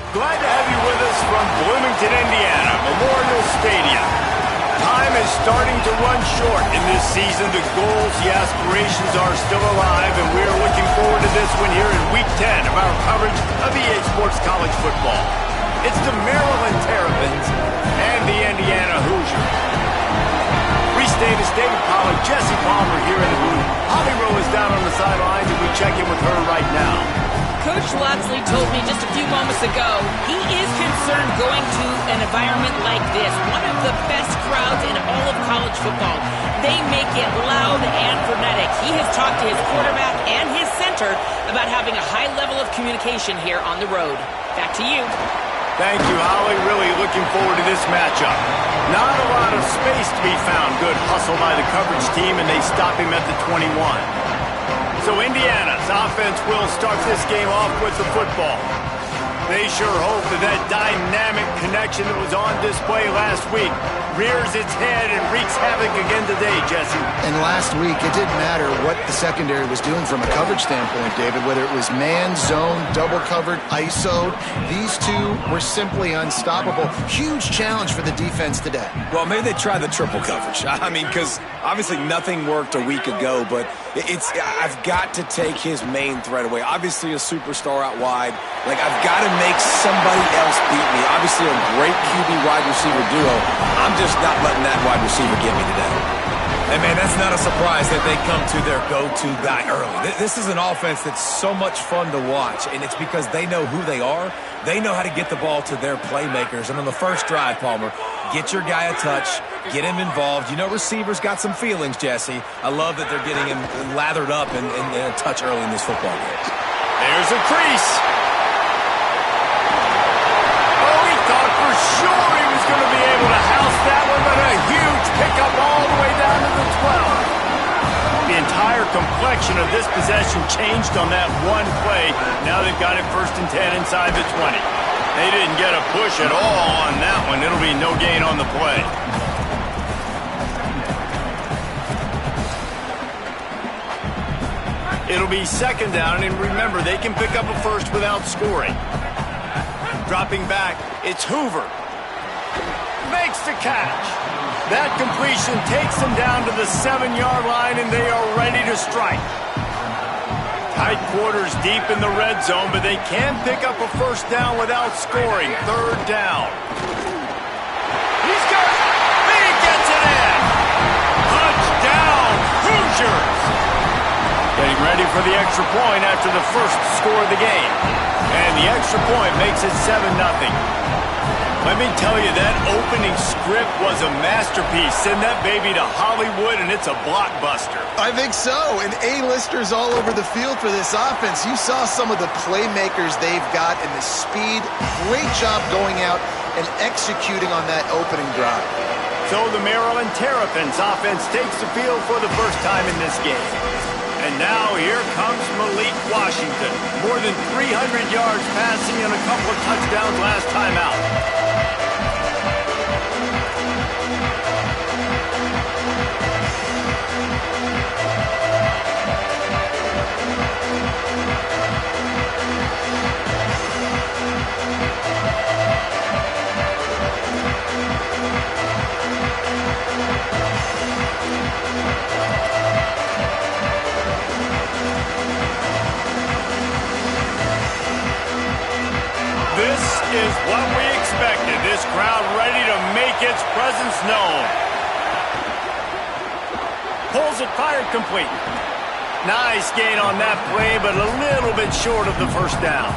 Glad to have you with us from Bloomington, Indiana, Memorial Stadium. Time is starting to run short in this season. The goals, the aspirations are still alive, and we are looking forward to this one here in Week 10 of our coverage of EA Sports College Football. It's the Maryland Terrapins and the Indiana Hoosiers. Reese Davis, David Pollack, Jesse Palmer here in the booth. Holly Rowe is down on the sidelines, and we check in with her right now. Coach Lotsley told me just a few moments ago he is concerned going to an environment like this, one of the best crowds in all of college football. They make it loud and frenetic. He has talked to his quarterback and his center about having a high level of communication here on the road. Back to you. Thank you, Holly. Really looking forward to this matchup. Not a lot of space to be found. Good hustle by the coverage team, and they stop him at the 21. So Indiana's offense will start this game off with the football. They sure hope that dynamic connection that was on display last week rears its head and wreaks havoc again today, Jesse. And last week, it didn't matter what the secondary was doing from a coverage standpoint, David, whether it was man, zone, double covered, ISO'd. These two were simply unstoppable. Huge challenge for the defense today. Well, maybe they try the triple coverage. I mean, because obviously nothing worked a week ago, but I've got to take his main threat away. Obviously a superstar out wide. I've got to make somebody else beat me. Obviously a great QB wide receiver duo. I'm just not letting that wide receiver get me today. Hey, man, that's not a surprise that they come to their go-to guy early. This is an offense that's so much fun to watch, and it's because they know who they are. They know how to get the ball to their playmakers. And on the first drive, Palmer, get your guy a touch, get him involved. You know receivers got some feelings, Jesse. I love that they're getting him lathered up and a touch early in this football game. There's a crease. Oh, he thought for sure he was going to be able to house that one, but a huge pickup all the way down to the 12. The entire complexion of this possession changed on that one play. Now they've got it 1st and 10 inside the 20. They didn't get a push at all on that one. It'll be no gain on the play. It'll be 2nd down, and remember, they can pick up a first without scoring. Dropping back, it's Hoover. Makes the catch. That completion takes them down to the 7-yard line, and they are ready to strike. Tight quarters deep in the red zone, but they can pick up a first down without scoring. 3rd down. He's got it. He gets it in. Touchdown, Hoosiers. Getting ready for the extra point after the first score of the game. And the extra point makes it 7-0. Let me tell you, that opening script was a masterpiece. Send that baby to Hollywood, and it's a blockbuster. I think so, and A-listers all over the field for this offense. You saw some of the playmakers they've got and the speed. Great job going out and executing on that opening drive. So the Maryland Terrapins offense takes the field for the first time in this game. And now here comes Malik Washington. More than 300 yards passing and a couple of touchdowns last time out. This is what we expected. This crowd ready to make its presence known. Pulls it, fired complete. Nice gain on that play, but a little bit short of the first down.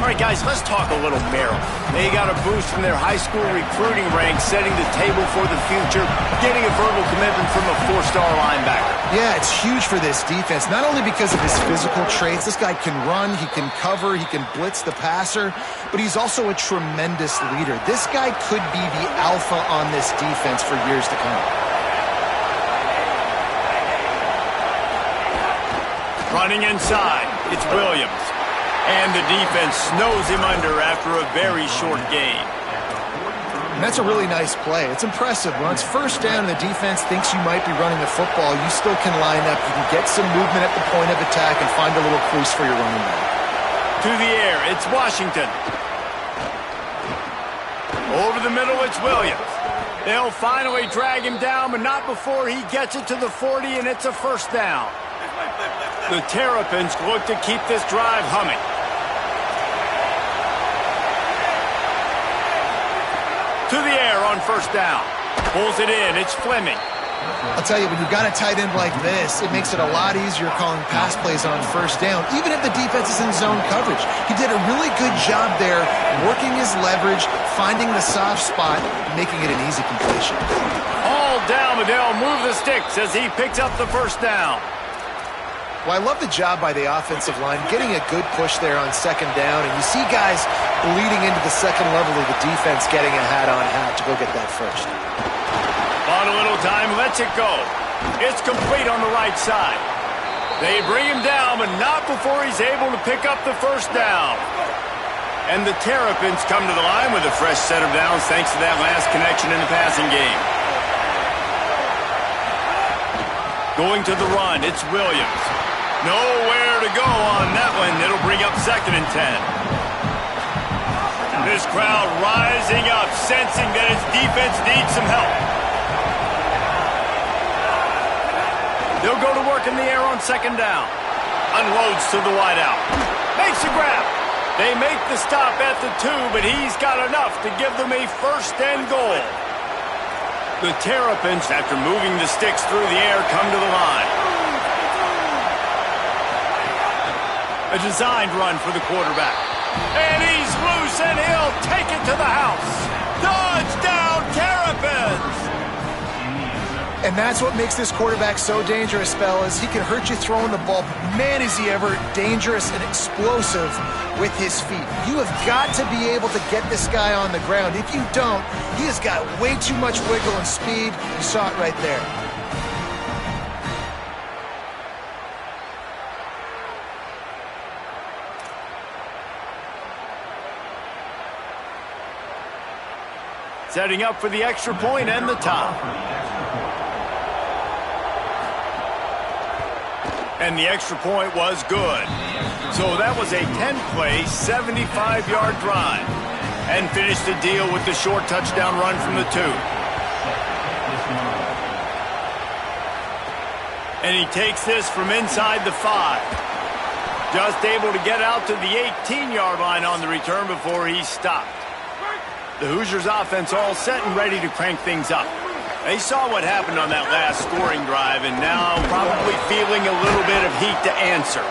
All right, guys, let's talk a little Maryland. They got a boost from their high school recruiting ranks, setting the table for the future, getting a verbal commitment from a 4-star linebacker. Yeah, it's huge for this defense, not only because of his physical traits. This guy can run, he can cover, he can blitz the passer, but he's also a tremendous leader. This guy could be the alpha on this defense for years to come. Running inside, it's Williams. And the defense snows him under after a very short gain. And that's a really nice play. It's impressive. When it's 1st down and the defense thinks you might be running the football, you still can line up. You can get some movement at the point of attack and find a little crease for your running back. To the air, it's Washington. Over the middle, it's Williams. They'll finally drag him down, but not before he gets it to the 40, and it's a first down. The Terrapins look to keep this drive humming. To the air on first down. Pulls it in. It's Fleming. I'll tell you, when you've got a tight end like this, it makes it a lot easier calling pass plays on first down, even if the defense is in zone coverage. He did a really good job there, working his leverage, finding the soft spot, making it an easy completion. All down, but they'll move the sticks as he picks up the first down. Well, I love the job by the offensive line, getting a good push there on second down, and you see guys bleeding into the second level of the defense getting a hat-on-hat to go get that first. On a little time, lets it go. It's complete on the right side. They bring him down, but not before he's able to pick up the first down. And the Terrapins come to the line with a fresh set of downs thanks to that last connection in the passing game. Going to the run, it's Williams. Nowhere to go on that one. It'll bring up 2nd and 10. This crowd rising up, sensing that its defense needs some help. They'll go to work in the air on second down. Unloads to the wideout. Makes a grab. They make the stop at the 2, but he's got enough to give them a first and goal. The Terrapins, after moving the sticks through the air, come to the line. A designed run for the quarterback. And he's loose, and he'll take it to the house. Touchdown, Terrapins! And that's what makes this quarterback so dangerous, fellas. He can hurt you throwing the ball, but man, is he ever dangerous and explosive with his feet. You have got to be able to get this guy on the ground. If you don't, he has got way too much wiggle and speed. You saw it right there. Setting up for the extra point and the top. And the extra point was good. So that was a 10-play, 75-yard drive. And finished the deal with the short touchdown run from the 2. And he takes this from inside the 5. Just able to get out to the 18-yard line on the return before he stopped. The Hoosiers offense all set and ready to crank things up. They saw what happened on that last scoring drive and now probably feeling a little bit of heat to answer.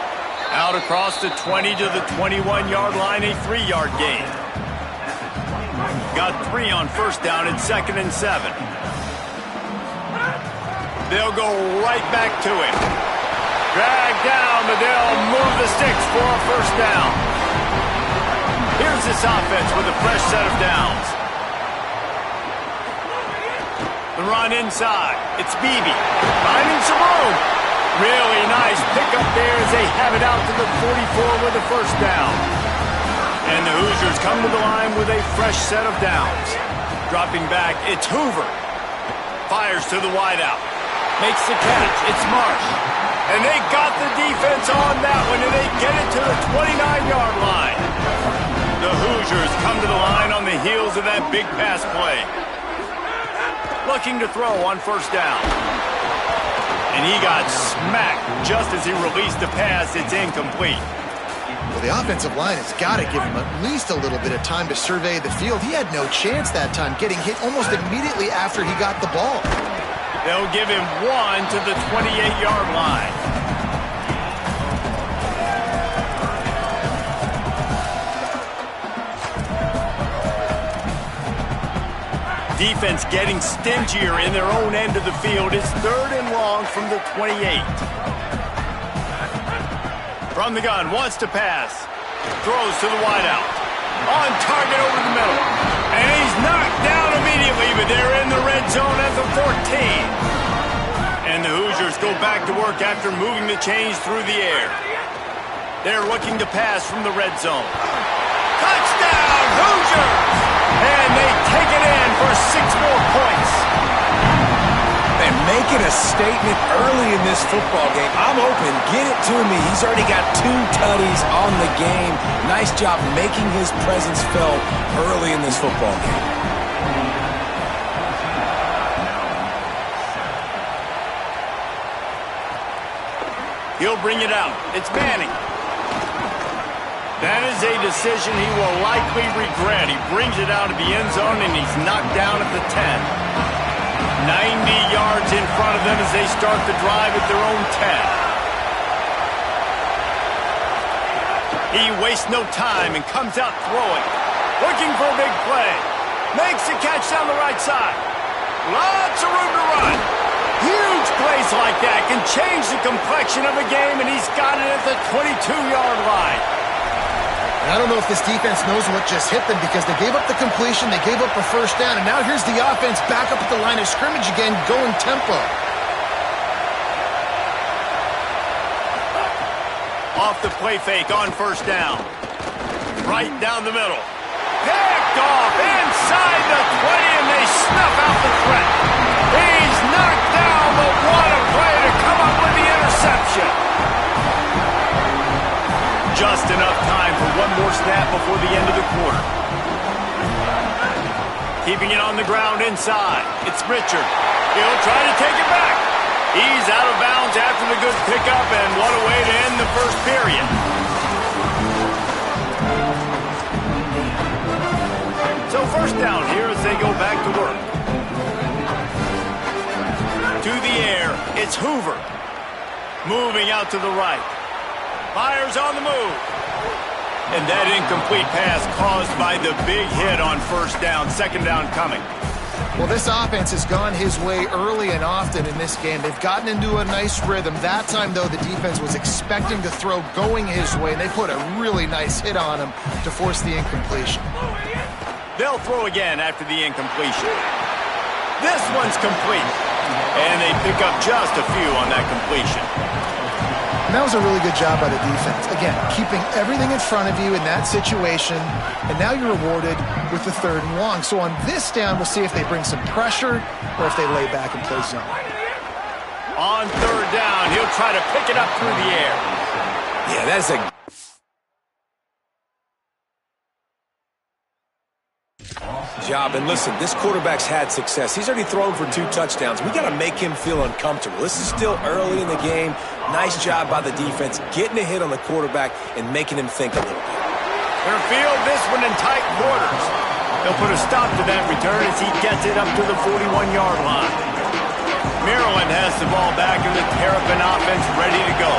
Out across the 20 to the 21-yard line, a 3-yard gain. Got 3 on first down and 2nd and 7. They'll go right back to him. Drag down, but they'll move the sticks for a first down. Here's this offense with a fresh set of downs. The run inside. It's Beebe. Finding some room. Really nice pickup there as they have it out to the 44 with a first down. And the Hoosiers come to the line with a fresh set of downs. Dropping back, it's Hoover. Fires to the wideout. Makes the catch. It's Marsh. And they got the defense on that one, and they get it to the 29-yard line. The Hoosiers come to the line on the heels of that big pass play. Looking to throw on first down. And he got smacked just as he released the pass. It's incomplete. Well, the offensive line has got to give him at least a little bit of time to survey the field. He had no chance that time, getting hit almost immediately after he got the ball. They'll give him 1 to the 28-yard line. Defense getting stingier in their own end of the field. It's 3rd and long from the 28. From the gun, wants to pass. Throws to the wideout. On target over the middle. And he's knocked down immediately, but they're in the red zone at the 14. And the Hoosiers go back to work after moving the chains through the air. They're looking to pass from the red zone. Touchdown, Hoosiers! And they take it in for 6 more points. And making a statement early in this football game. I'm open. Get it to me. He's already got 2 tutties on the game. Nice job making his presence felt early in this football game. He'll bring it out. It's Manning. That is a decision he will likely regret. He brings it out of the end zone, and he's knocked down at the 10. 90 yards in front of them as they start the drive at their own 10. He wastes no time and comes out throwing. Looking for a big play. Makes the catch down the right side. Lots of room to run. Huge plays like that can change the complexion of a game, and he's got it at the 22-yard line. And I don't know if this defense knows what just hit them because they gave up the completion, they gave up a first down, and now here's the offense back up at the line of scrimmage again, going tempo. Off the play fake on first down. Right down the middle. Picked off inside the 20, and they snuff out the threat. He's knocked down, but what a play to come up with the interception. Just enough time for one more snap before the end of the quarter. Keeping it on the ground inside. It's Richard. He'll try to take it back. He's out of bounds after the good pickup, and what a way to end the first period. So first down here as they go back to work. To the air, it's Hoover. Moving out to the right. Fires on the move. And that incomplete pass caused by the big hit on first down. Second down coming. Well, this offense has gone his way early and often in this game. They've gotten into a nice rhythm. That time, though, the defense was expecting to throw going his way, and they put a really nice hit on him to force the incompletion. They'll throw again after the incompletion. This one's complete. And they pick up just a few on that completion. And that was a really good job by the defense. Again, keeping everything in front of you in that situation, and now you're rewarded with the 3rd and long. So on this down, we'll see if they bring some pressure or if they lay back and play zone. On 3rd down, he'll try to pick it up through the air. Yeah, that's a job. And listen, this quarterback's had success. He's already thrown for 2 touchdowns. We got to make him feel uncomfortable. This is still early in the game. Nice job by the defense, getting a hit on the quarterback and making him think a little bit. They'll field this one in tight quarters. They'll put a stop to that return as he gets it up to the 41-yard line. Maryland has the ball back and the Terrapin offense ready to go.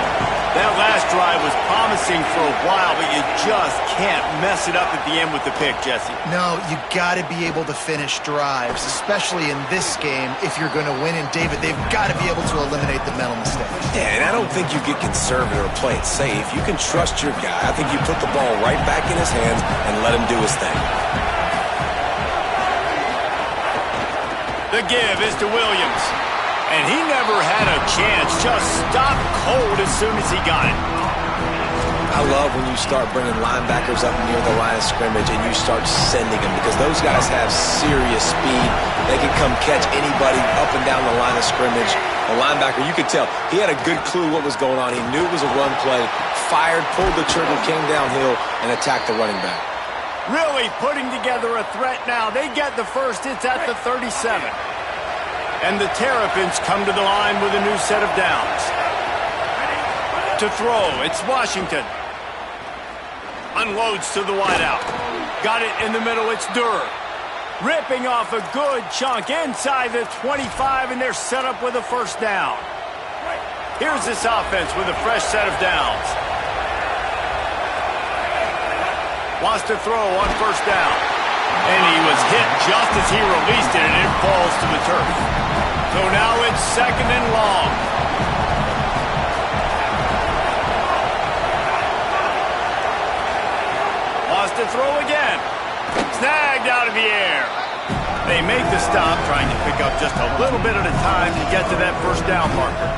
That last drive was promising for a while, but you just can't mess it up at the end with the pick, Jesse. No, you got to be able to finish drives, especially in this game if you're going to win. And, David, they've got to be able to eliminate the mental mistakes. Yeah, and I don't think you get conservative or play it safe. You can trust your guy. I think you put the ball right back in his hands and let him do his thing. The give is to Williams. And he never had a chance, just stopped cold as soon as he got it. I love when you start bringing linebackers up near the line of scrimmage and you start sending them because those guys have serious speed. They can come catch anybody up and down the line of scrimmage. The linebacker, you could tell, he had a good clue what was going on. He knew it was a run play, fired, pulled the trigger, came downhill, and attacked the running back. Really putting together a threat now. They get the first. It's at the 37. And the Terrapins come to the line with a new set of downs. To throw, it's Washington. Unloads to the wideout. Got it in the middle, it's Durr. Ripping off a good chunk inside the 25, and they're set up with a first down. Here's this offense with a fresh set of downs. Wants to throw on first down. And he was hit just as he released it, and it falls to the turf. So now it's 2nd and long. Wants to throw again. Snagged out of the air. They make the stop, trying to pick up just a little bit at a time to get to that first down marker.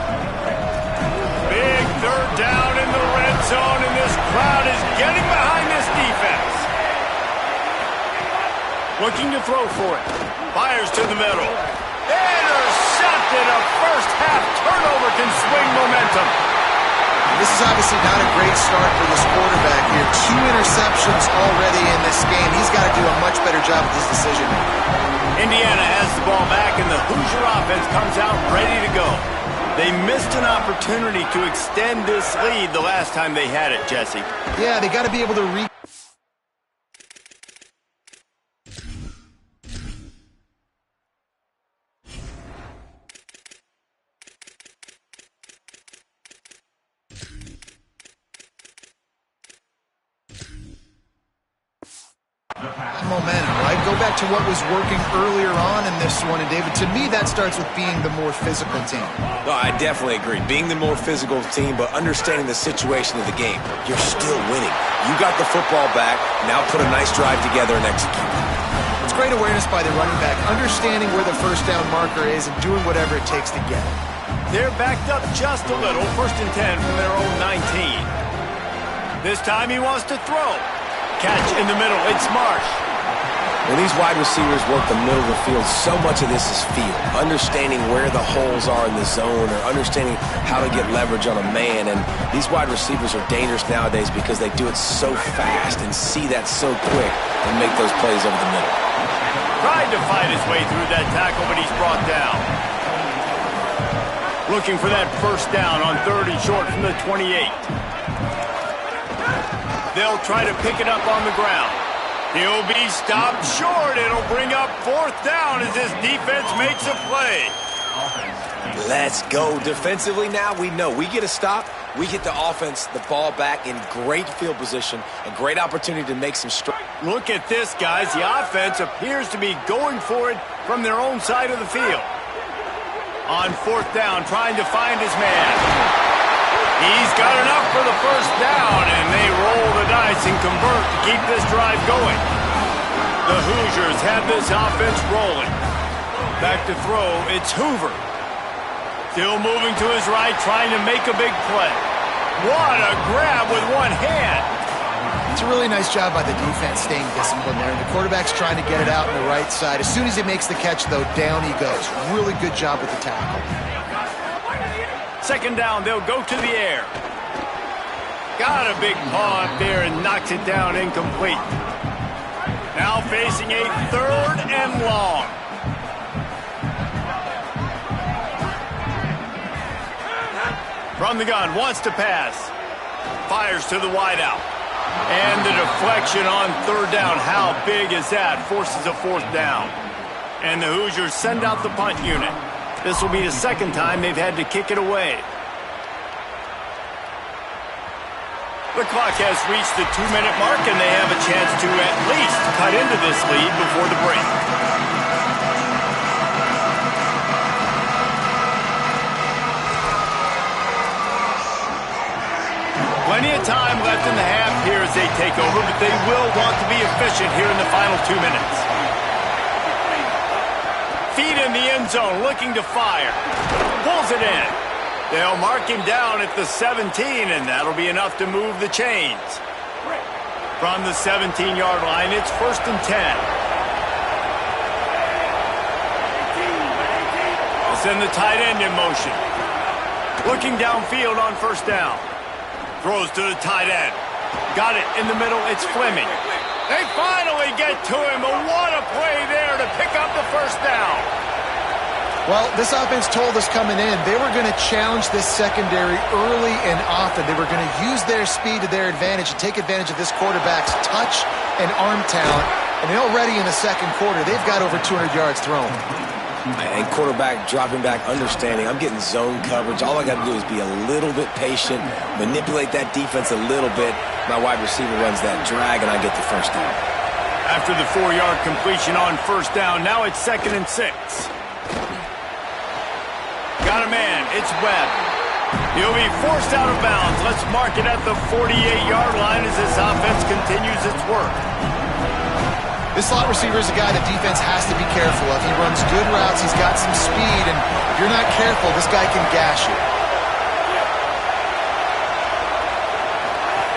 Big 3rd down in the red zone, and this crowd is getting behind this defense. Looking to throw for it. Fires to the middle. Intercepted. A first-half turnover can swing momentum. This is obviously not a great start for this quarterback here. 2 interceptions already in this game. He's got to do a much better job with his decision. Indiana has the ball back, and the Hoosier offense comes out ready to go. They missed an opportunity to extend this lead the last time they had it, Jesse. Yeah, they got to be able to momentum, right? Go back to what was working earlier on in this one, and David, to me, that starts with being the more physical team. No, I definitely agree. Being the more physical team, but understanding the situation of the game. You're still winning. You got the football back. Now put a nice drive together and execute. It's great awareness by the running back, understanding where the first down marker is and doing whatever it takes to get it. They're backed up just a little. 1st and 10 from their own 19. This time he wants to throw. Catch in the middle. It's Marsh. When these wide receivers work the middle of the field, so much of this is feel. Understanding where the holes are in the zone or understanding how to get leverage on a man. And these wide receivers are dangerous nowadays because they do it so fast and see that so quick and make those plays over the middle. Tried to fight his way through that tackle, but he's brought down. Looking for that first down on 3rd and short from the 28. They'll try to pick it up on the ground. He'll be stopped short. It'll bring up 4th down as this defense makes a play. Let's go. Defensively now, we know we get a stop. We get the offense the ball back in great field position, a great opportunity to make some strides. Look at this, guys. The offense appears to be going for it from their own side of the field. On 4th down, trying to find his man. He's got enough for the first down, and they roll the dice and convert to keep this drive going. The Hoosiers have this offense rolling. Back to throw, it's Hoover. Still moving to his right, trying to make a big play. What a grab with one hand. It's a really nice job by the defense staying disciplined there. And the quarterback's trying to get it out on the right side. As soon as he makes the catch, though, down he goes. Really good job with the tackle. 2nd down, they'll go to the air. Got a big paw up there and knocks it down incomplete. Now facing a 3rd and long. From the gun, wants to pass. Fires to the wideout. And the deflection on 3rd down. How big is that? Forces a 4th down. And the Hoosiers send out the punt unit. This will be the 2nd time they've had to kick it away. The clock has reached the 2-minute mark, and they have a chance to at least cut into this lead before the break. Plenty of time left in the half here as they take over, but they will want to be efficient here in the final 2 minutes. Feet in the end zone, looking to fire. Pulls it in. They'll mark him down at the 17, and that'll be enough to move the chains. From the 17-yard line, it's 1st and 10. They'll send the tight end in motion. Looking downfield on 1st down. Throws to the tight end. Got it in the middle, it's Fleming. They finally get to him, but what a play there to pick up the 1st down. Well, this offense told us coming in they were going to challenge this secondary early and often. They were going to use their speed to their advantage and take advantage of this quarterback's touch and arm talent. And already in the 2nd quarter, they've got over 200 yards thrown. And quarterback dropping back, understanding I'm getting zone coverage. All I got to do is be a little bit patient, manipulate that defense a little bit. My wide receiver runs that drag, and I get the 1st down. After the 4-yard completion on 1st down, now it's 2nd and 6. Got a man, it's Webb. He'll be forced out of bounds. Let's mark it at the 48-yard line as this offense continues its work. This slot receiver is a guy the defense has to be careful of. He runs good routes, he's got some speed, and if you're not careful, this guy can gash you.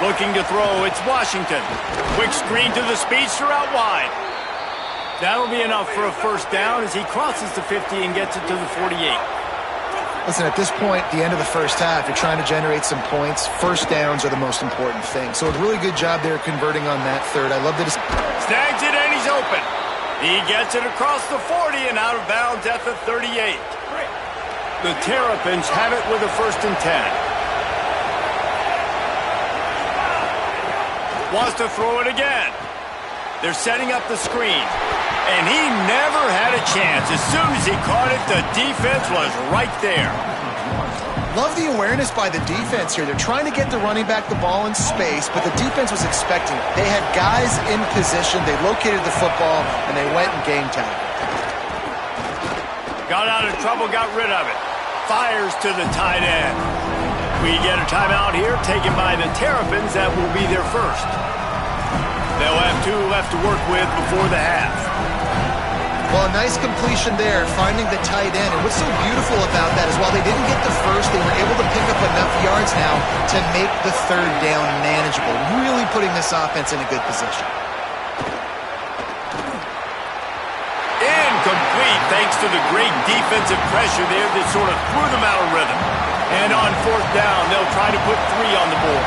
Looking to throw, it's Washington. Quick screen to the speedster out wide. That'll be enough for a 1st down as he crosses the 50 and gets it to the 48. Listen, at this point, the end of the 1st half, you're trying to generate some points. 1st downs are the most important thing. So a really good job there converting on that 3rd. I love that. Snags it and he's open. He gets it across the 40 and out of bounds at the 38. The Terrapins have it with a 1st and 10. Wants to throw it again. They're setting up the screen. And he never had a chance. As soon as he caught it, the defense was right there. Love the awareness by the defense here. They're trying to get the running back the ball in space, but the defense was expecting it. They had guys in position. They located the football, and they went and game tagged. Got out of trouble, got rid of it. Fires to the tight end. We get a timeout here taken by the Terrapins. That will be their first. They'll have 2 left to work with before the half. Well, a nice completion there, finding the tight end. And what's so beautiful about that is while they didn't get the first, they were able to pick up enough yards now to make the 3rd down manageable, really putting this offense in a good position. Incomplete, thanks to the great defensive pressure there that sort of threw them out of rhythm. And on 4th down, they'll try to put 3 on the board.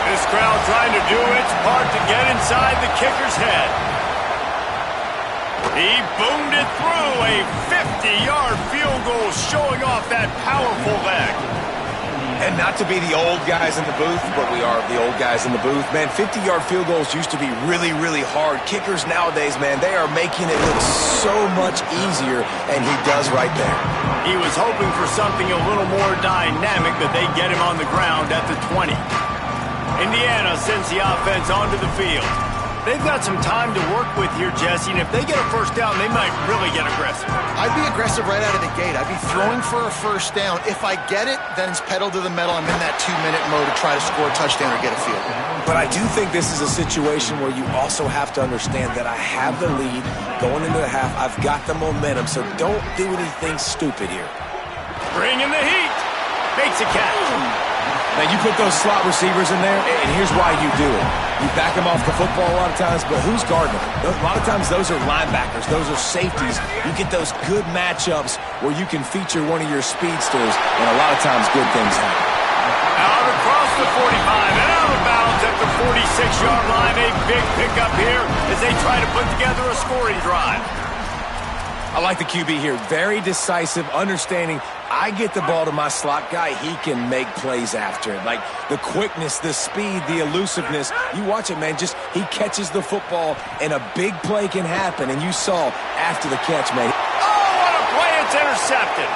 This crowd trying to do its part to get inside the kicker's head. He boomed it through, a 50-yard field goal showing off that powerful leg. And not to be the old guys in the booth, but we are the old guys in the booth. Man, 50-yard field goals used to be really, really hard. Kickers nowadays, man, they are making it look so much easier, and he does right there. He was hoping for something a little more dynamic, but they get him on the ground at the 20. Indiana sends the offense onto the field. They've got some time to work with here, Jesse, and if they get a 1st down, they might really get aggressive. I'd be aggressive right out of the gate. I'd be throwing for a 1st down. If I get it, then it's pedal to the metal. I'm in that 2-minute mode to try to score a touchdown or get a field goal. But I do think this is a situation where you also have to understand that I have the lead going into the half. I've got the momentum, so don't do anything stupid here. Bring in the heat. Makes a catch. Now, you put those slot receivers in there, and here's why you do it. You back them off the football a lot of times, but who's guarding them? A lot of times those are linebackers. Those are safeties. You get those good matchups where you can feature one of your speedsters, and a lot of times good things happen. Out across the 45 and out of bounds at the 46-yard line. A big pickup here as they try to put together a scoring drive. I like the QB here. Very decisive, understanding I get the ball to my slot guy, he can make plays after it. Like the quickness, the speed, the elusiveness. You watch it, man. Just he catches the football, and a big play can happen. And you saw after the catch, man. Oh, what a play. It's intercepted.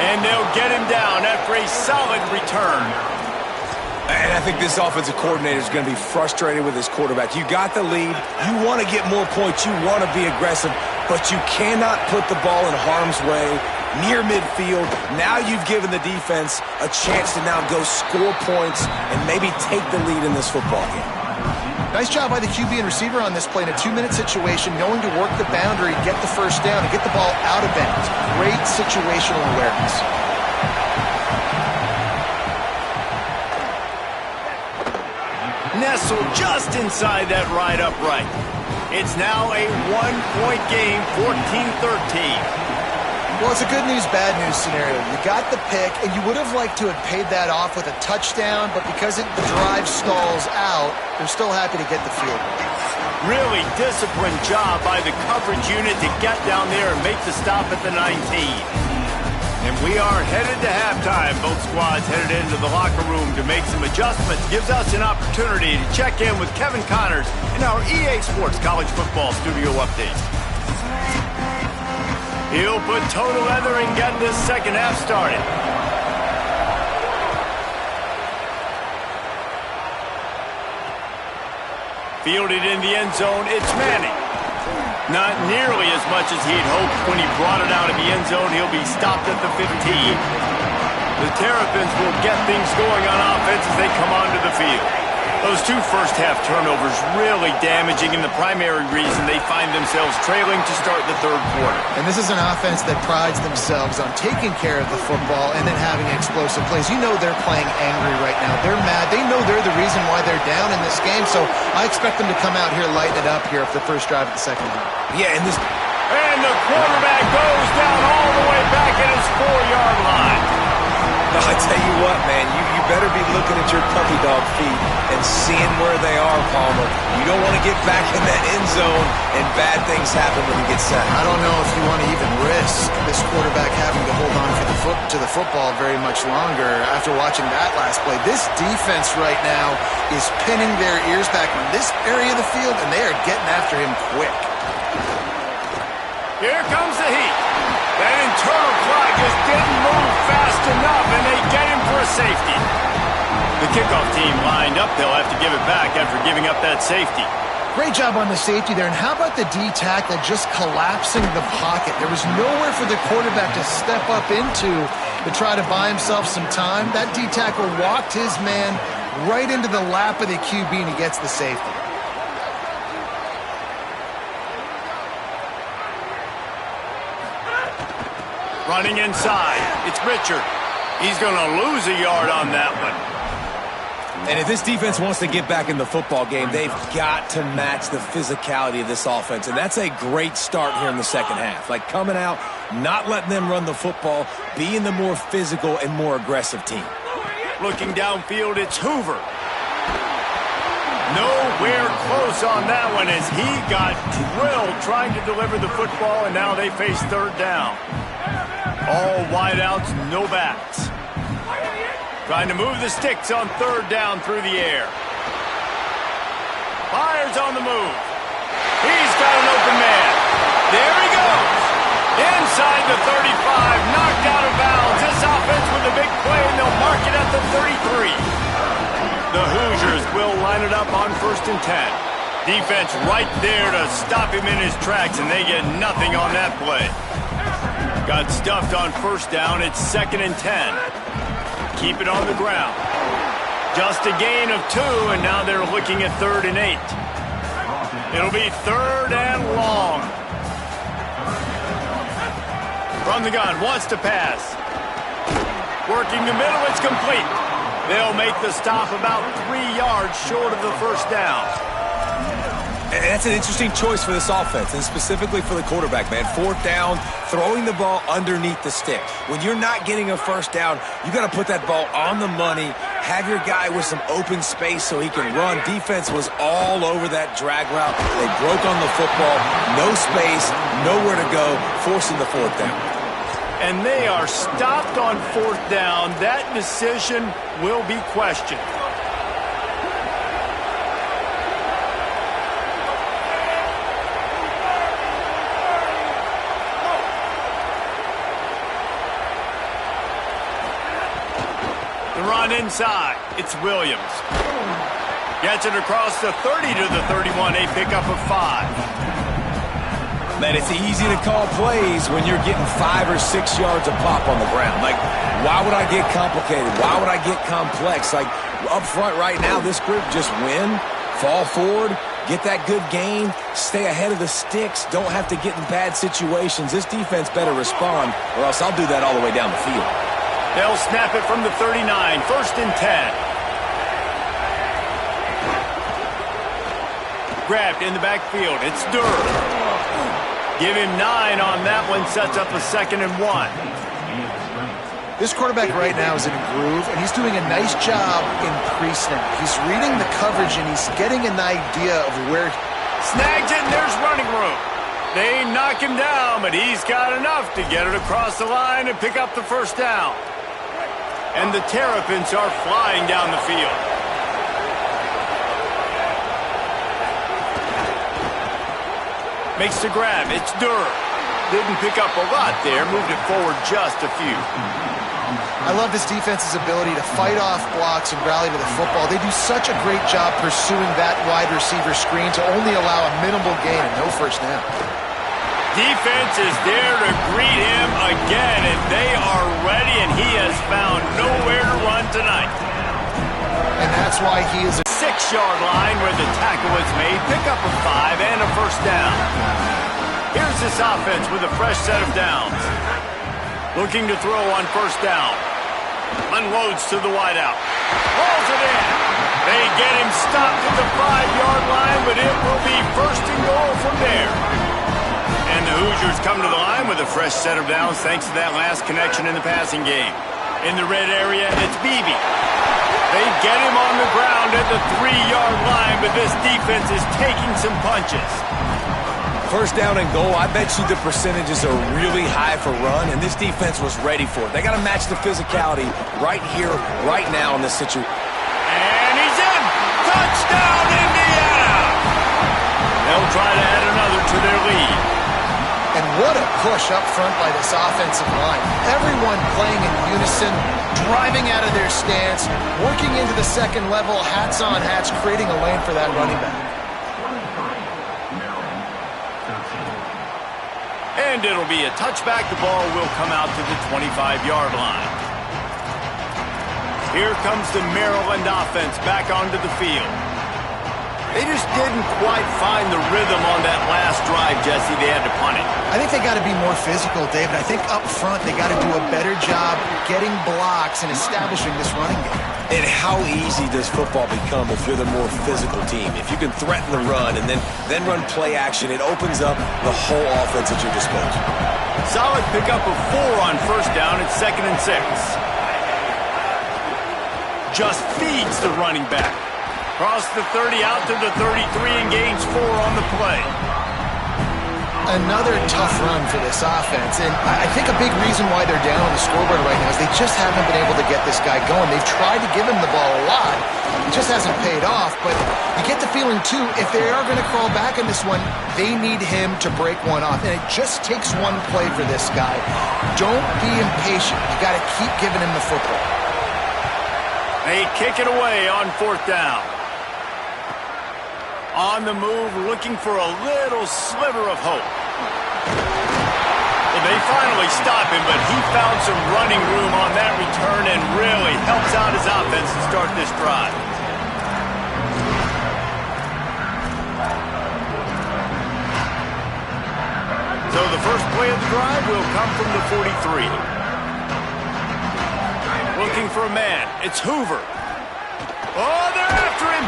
And they'll get him down after a solid return. And I think this offensive coordinator is going to be frustrated with his quarterback. You got the lead. You want to get more points. You want to be aggressive. But you cannot put the ball in harm's way near midfield. Now you've given the defense a chance to now go score points and maybe take the lead in this football game. Nice job by the QB and receiver on this play in a 2-minute situation, knowing to work the boundary, get the 1st down, and get the ball out of bounds. Great situational awareness. Nestled just inside that right upright. It's now a 1-point game, 14-13. Well, it's a good news, bad news scenario. You got the pick, and you would have liked to have paid that off with a touchdown, but because the drive stalls out, they're still happy to get the field goal. Really disciplined job by the coverage unit to get down there and make the stop at the 19. And we are headed to halftime. Both squads headed into the locker room to make some adjustments. Gives us an opportunity to check in with Kevin Connors in our EA Sports College Football Studio Update. He'll put total leather and get this second half started. Fielded in the end zone, it's Manning. Not nearly as much as he'd hoped when he brought it out of the end zone. He'll be stopped at the 15. The Terrapins will get things going on offense as they come onto the field. Those 2 first-half turnovers really damaging, and the primary reason they find themselves trailing to start the third quarter. And this is an offense that prides themselves on taking care of the football and then having explosive plays. You know they're playing angry right now. They're mad. They know they're the reason why they're down in this game, so I expect them to come out here, lighten it up here for the first drive of the second half. Yeah, and the quarterback goes down all the way back at his 4-yard line. I tell you what, man, you better be looking at your puppy dog feet and and seeing where they are, Palmer. You don't want to get back in that end zone and bad things happen when you get set. I don't know if you want to even risk this quarterback having to hold on to the football very much longer after watching that last play. This defense right now is pinning their ears back on this area of the field, and they are getting after him quick. Here comes the heat. That internal clock just didn't move fast enough, and they get him for a safety. The kickoff team lined up. They'll have to give it back after giving up that safety. Great job on the safety there. And how about the D-tackle just collapsing the pocket? There was nowhere for the quarterback to step up into to try to buy himself some time. That D-tackle walked his man right into the lap of the QB, and he gets the safety. Running inside. It's Richard. He's going to lose a yard on that one. And if this defense wants to get back in the football game, they've got to match the physicality of this offense. And that's a great start here in the second half. Like coming out, not letting them run the football, being the more physical and more aggressive team. Looking downfield, it's Hoover. Nowhere close on that one as he got drilled trying to deliver the football, and now they face third down. All wideouts, no backs. Trying to move the sticks on third down through the air. Fires on the move. He's got an open man. There he goes. Inside the 35, knocked out of bounds. This offense with a big play, and they'll mark it at the 33. The Hoosiers will line it up on 1st and 10. Defense right there to stop him in his tracks, and they get nothing on that play. Got stuffed on 1st down. It's 2nd and 10. Keep it on the ground. Just a gain of 2, and now they're looking at 3rd and 8. It'll be 3rd and long. From the gun, wants to pass. Working the middle, it's complete. They'll make the stop about 3 yards short of the 1st down. And that's an interesting choice for this offense, and specifically for the quarterback, man. 4th down, throwing the ball underneath the stick. When you're not getting a 1st down, you got to put that ball on the money, have your guy with some open space so he can run. Defense was all over that drag route. They broke on the football, no space, nowhere to go, forcing the 4th down. And they are stopped on 4th down. That decision will be questioned. The run inside. It's Williams. Gets it across the 30 to the 31. A pickup of 5. Man, it's easy to call plays when you're getting 5 or 6 yards a pop on the ground. Like, why would I get complicated? Why would I get complex? Like, up front right now, this group just win, fall forward, get that good gain, stay ahead of the sticks, don't have to get in bad situations. This defense better respond, or else I'll do that all the way down the field. They'll snap it from the 39, 1st and 10. Grabbed in the backfield. It's Durr. Give him 9 on that one. Sets up a 2nd and 1. This quarterback right now is in a groove, and he's doing a nice job in pre-snap. He's reading the coverage, and he's getting an idea of where... Snags it, and there's running room. They knock him down, but he's got enough to get it across the line and pick up the 1st down. And the Terrapins are flying down the field. Makes the grab. It's Durr. Didn't pick up a lot there. Moved it forward just a few. I love this defense's ability to fight off blocks and rally to the football. They do such a great job pursuing that wide receiver screen to only allow a minimal gain and no 1st down. Defense is there to greet him again, and they are ready, and he has found nowhere to run tonight. And that's why he is a 6-yard line where the tackle was made. Pick up a 5 and a 1st down. Here's this offense with a fresh set of downs. Looking to throw on 1st down. Unloads to the wideout. Pulls it in. They get him stopped at the 5-yard line, but it will be 1st and goal from there. And the Hoosiers come to the line with a fresh set of downs thanks to that last connection in the passing game. In the red area, it's Beebe. They get him on the ground at the 3-yard line, but this defense is taking some punches. First down and goal, I bet you the percentages are really high for run, and this defense was ready for it. They got to match the physicality right here, right now in this situation. And he's in! Touchdown, Indiana! They'll try to add another to their lead. And what a push up front by this offensive line. Everyone playing in unison, driving out of their stance, working into the second level, hats on hats, creating a lane for that running back. And it'll be a touchback. The ball will come out to the 25-yard line. Here comes the Maryland offense back onto the field. They just didn't quite find the rhythm on that last drive, Jesse. They had to punt it. I think they got to be more physical, David. I think up front they got to do a better job getting blocks and establishing this running game. And how easy does football become if you're the more physical team? If you can threaten the run and then run play action, it opens up the whole offense at your disposal. Solid pickup of 4 on first down. It's 2nd and 6. Just feeds the running back. Across the 30, out to the 33, and gains 4 on the play. Another tough run for this offense, and I think a big reason why they're down on the scoreboard right now is they just haven't been able to get this guy going. They've tried to give him the ball a lot. It just hasn't paid off, but you get the feeling, too, if they are going to crawl back in this one, they need him to break one off, and it just takes one play for this guy. Don't be impatient. You got to keep giving him the football. They kick it away on 4th down. On the move, looking for a little sliver of hope. Well, they finally stop him, but he found some running room on that return and really helps out his offense to start this drive. So the first play of the drive will come from the 43. Looking for a man. It's Hoover. Oh, they're after him.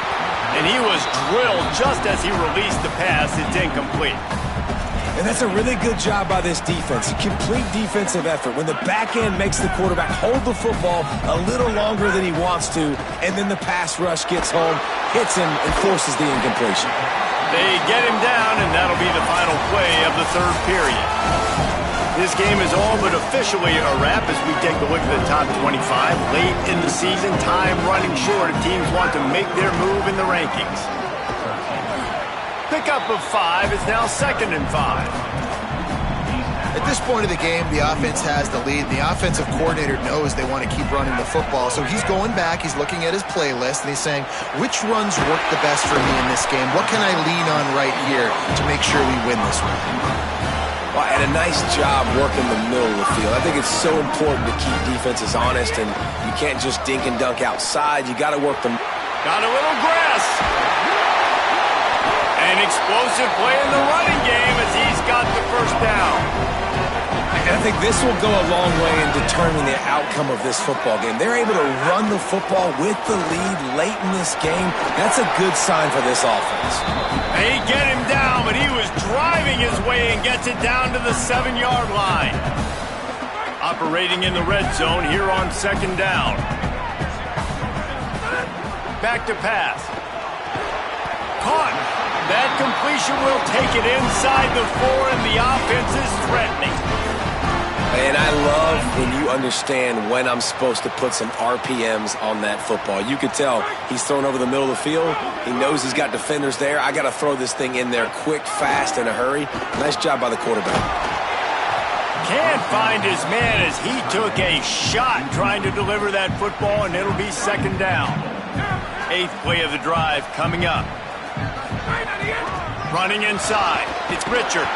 And he was drilled just as he released the pass. It's incomplete. And that's a really good job by this defense. A complete defensive effort. When the back end makes the quarterback hold the football a little longer than he wants to, and then the pass rush gets home, hits him, and forces the incompletion. They get him down, and that'll be the final play of the 3rd period. This game is all but officially a wrap as we take a look at the top 25. Late in the season, time running short if teams want to make their move in the rankings. Pickup of 5 is now 2nd and 5. At this point of the game, the offense has the lead. The offensive coordinator knows they want to keep running the football, so he's going back, he's looking at his playlist, and he's saying, which runs work the best for me in this game? What can I lean on right here to make sure we win this one? Well, and a nice job working the middle of the field. I think it's so important to keep defenses honest, and you can't just dink and dunk outside. You got to work them. Got a little grass. An explosive play in the running game as he's got the first down. And I think this will go a long way in determining the outcome of this football game. They're able to run the football with the lead late in this game. That's a good sign for this offense. They get him down, but he was driving his way and gets it down to the 7-yard line. Operating in the red zone here on 2nd down. Back to pass. Caught. That completion will take it inside the 4, and the offense is threatening. And I love when you understand when I'm supposed to put some RPMs on that football. You could tell he's thrown over the middle of the field. He knows he's got defenders there. I got to throw this thing in there quick, fast, in a hurry. Nice job by the quarterback. Can't find his man as he took a shot trying to deliver that football, and it'll be 2nd down. 8th play of the drive coming up. Running inside. It's Richard.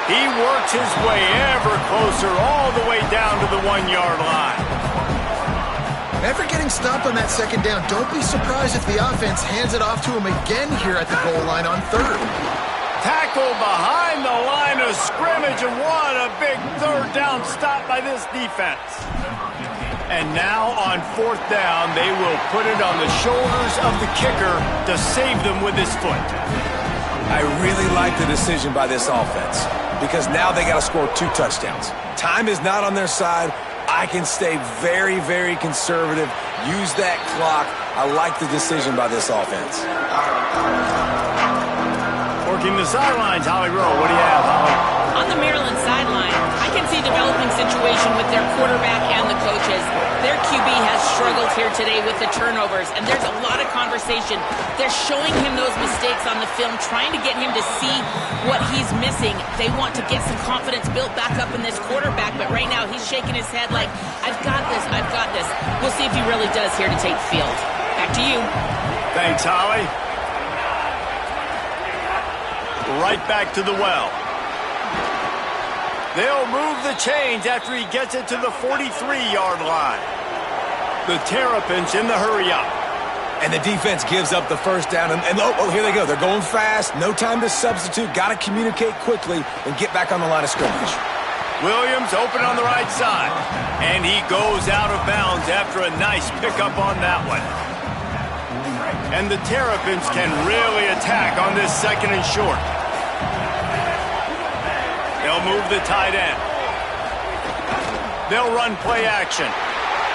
He works his way ever closer all the way down to the 1-yard line. After getting stopped on that 2nd down, don't be surprised if the offense hands it off to him again here at the goal line on 3rd. Tackle behind the line of scrimmage, and what a big 3rd down stop by this defense. And now on 4th down, they will put it on the shoulders of the kicker to save them with his foot. I really like the decision by this offense because now they got to score 2 touchdowns. Time is not on their side. I can stay very, very conservative, use that clock. I like the decision by this offense. Working the sidelines, Holly Rowe. What do you have, Holly? On the Maryland sideline, I can see a developing situation with their quarterback and the coaches. Their QB has struggled here today with the turnovers, and there's a lot of conversation. They're showing him those mistakes on the film, trying to get him to see what he's missing. They want to get some confidence built back up in this quarterback, but right now he's shaking his head like, I've got this, I've got this. We'll see if he really does here to take the field. Back to you. Thanks, Holly. Right back to the well. They'll move the chains after he gets it to the 43-yard line. The Terrapins in the hurry-up. And the defense gives up the first down. And here they go. They're going fast. No time to substitute. Got to communicate quickly and get back on the line of scrimmage. Williams open on the right side. And he goes out of bounds after a nice pickup on that one. And the Terrapins can really attack on this second and short. They'll move the tight end. They'll run play action.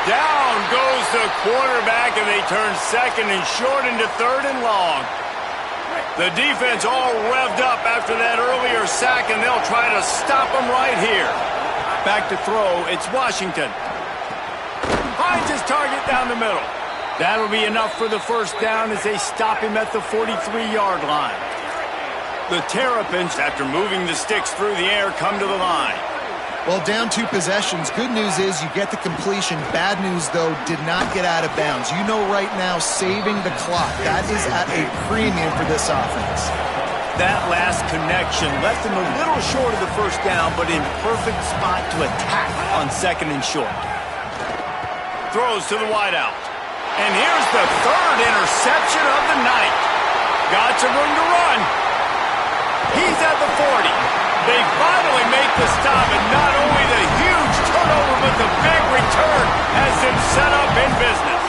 Down goes the quarterback, and they turn second and short into third and long. The defense all revved up after that earlier sack, and they'll try to stop them right here. Back to throw, it's Washington. Finds his target down the middle. That'll be enough for the first down as they stop him at the 43-yard line. The Terrapins, after moving the sticks through the air, come to the line. Well, down 2 possessions. Good news is you get the completion. Bad news, though, did not get out of bounds. You know right now, saving the clock. That is at a premium for this offense. That last connection left him a little short of the first down, but in perfect spot to attack on second and short. Throws to the wideout. And here's the third interception of the night. Got some room to run. He's at the 40. They finally make the stop, and not only the huge turnover, but the big return has them set up in business.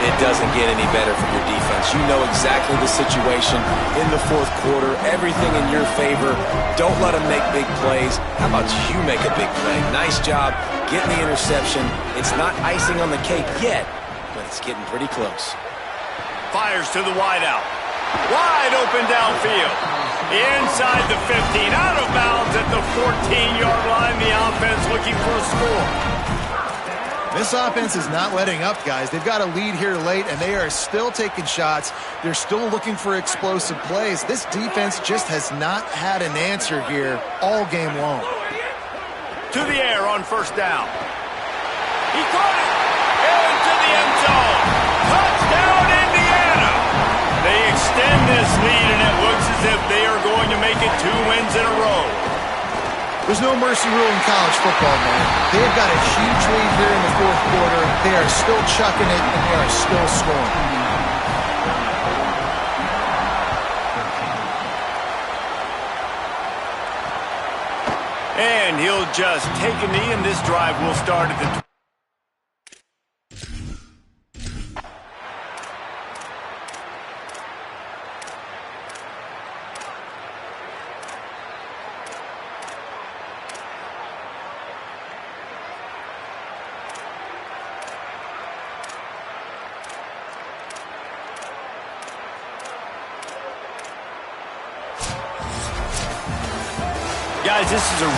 It doesn't get any better from your defense. You know exactly the situation in the fourth quarter. Everything in your favor. Don't let them make big plays. How about you make a big play? Nice job getting the interception. It's not icing on the cake yet, but it's getting pretty close. Fires to the wideout. Wide open downfield. Inside the 15. Out of bounds at the 14-yard line. The offense looking for a score. This offense is not letting up, guys. They've got a lead here late, and they are still taking shots. They're still looking for explosive plays. This defense just has not had an answer here all game long. To the air on first down. He caught it. Into the end zone. Touchdown, Indiana. They extend this lead, and it looks as if they are going to make it 2 wins in a row. There's no mercy rule in college football, man. They have got a huge lead here in the fourth quarter. They are still chucking it, and they are still scoring. And he'll just take a knee, and this drive will start at the guys, this is a